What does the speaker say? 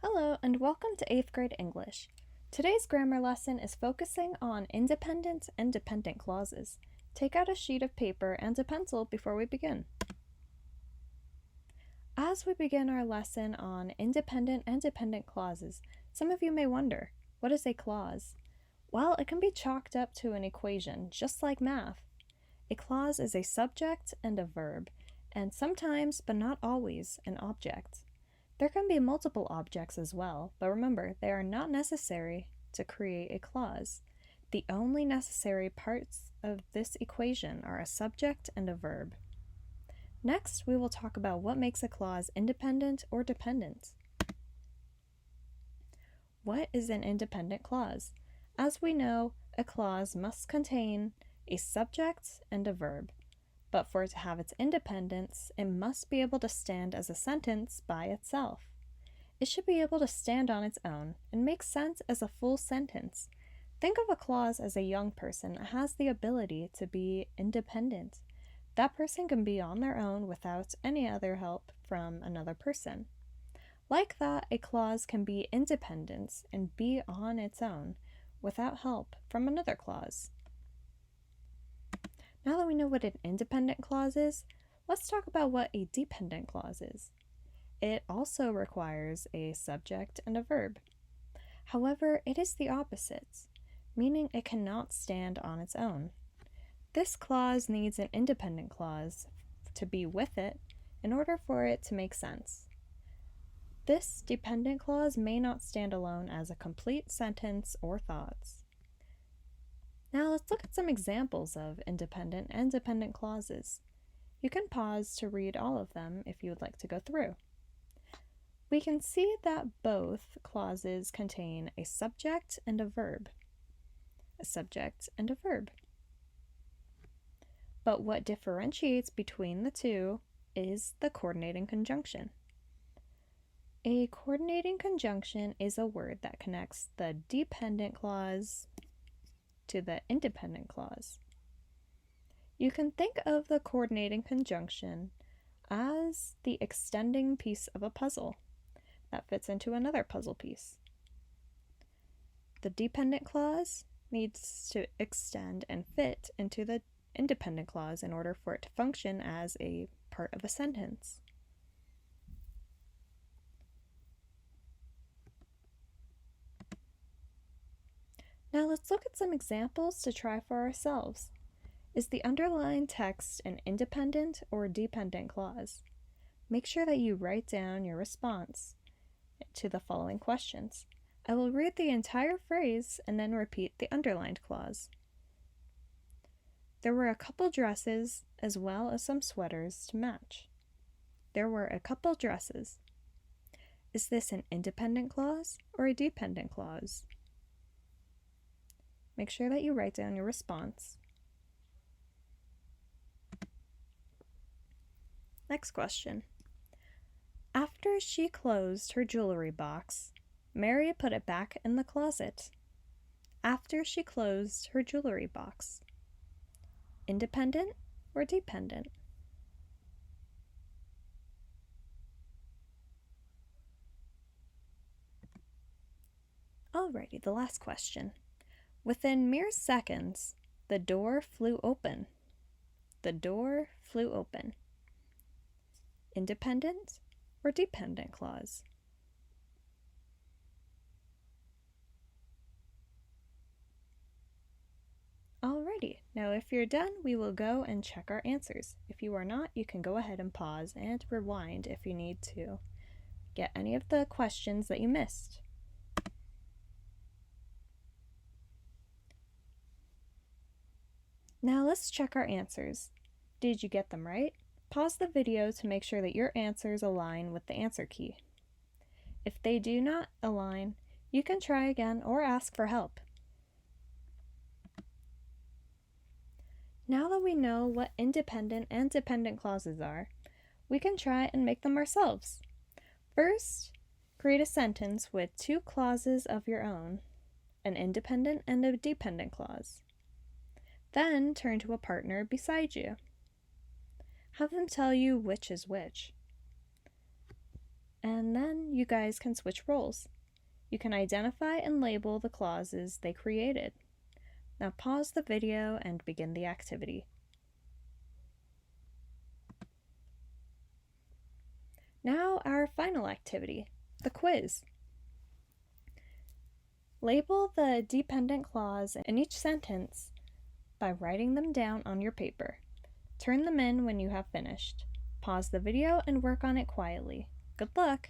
Hello and welcome to 8th grade English. Today's grammar lesson is focusing on independent and dependent clauses. Take out a sheet of paper and a pencil before we begin. As we begin our lesson on independent and dependent clauses, some of you may wonder, what is a clause? Well, it can be chalked up to an equation, just like math. A clause is a subject and a verb, and sometimes, but not always, an object. There can be multiple objects as well, but remember, they are not necessary to create a clause. The only necessary parts of this equation are a subject and a verb. Next, we will talk about what makes a clause independent or dependent. What is an independent clause? As we know, a clause must contain a subject and a verb. But for it to have its independence, it must be able to stand as a sentence by itself. It should be able to stand on its own and make sense as a full sentence. Think of a clause as a young person that has the ability to be independent. That person can be on their own without any other help from another person. Like that, a clause can be independent and be on its own without help from another clause. Now that we know what an independent clause is, let's talk about what a dependent clause is. It also requires a subject and a verb. However, it is the opposite, meaning it cannot stand on its own. This clause needs an independent clause to be with it in order for it to make sense. This dependent clause may not stand alone as a complete sentence or thoughts. Now let's look at some examples of independent and dependent clauses. You can pause to read all of them if you would like to go through. We can see that both clauses contain a subject and a verb. A subject and a verb. But what differentiates between the two is the coordinating conjunction. A coordinating conjunction is a word that connects the dependent clause to the independent clause. You can think of the coordinating conjunction as the extending piece of a puzzle that fits into another puzzle piece. The dependent clause needs to extend and fit into the independent clause in order for it to function as a part of a sentence. Now let's look at some examples to try for ourselves. Is the underlined text an independent or dependent clause? Make sure that you write down your response to the following questions. I will read the entire phrase and then repeat the underlined clause. There were a couple dresses as well as some sweaters to match. There were a couple dresses. Is this an independent clause or a dependent clause? Make sure that you write down your response. Next question. After she closed her jewelry box, Mary put it back in the closet. After she closed her jewelry box. Independent or dependent? Alrighty, the last question. Within mere seconds, the door flew open. The door flew open. Independent or dependent clause? Alrighty, now if you're done, we will go and check our answers. If you are not, you can go ahead and pause and rewind if you need to get any of the questions that you missed. Now let's check our answers. Did you get them right? Pause the video to make sure that your answers align with the answer key. If they do not align, you can try again or ask for help. Now that we know what independent and dependent clauses are, we can try and make them ourselves. First, create a sentence with two clauses of your own, an independent and a dependent clause. Then turn to a partner beside you. Have them tell you which is which. and then you guys can switch roles. You can identify and label the clauses they created. Now pause the video and begin the activity. Now our final activity, the quiz. Label the dependent clause in each sentence by writing them down on your paper. Turn them in when you have finished. Pause the video and work on it quietly. Good luck!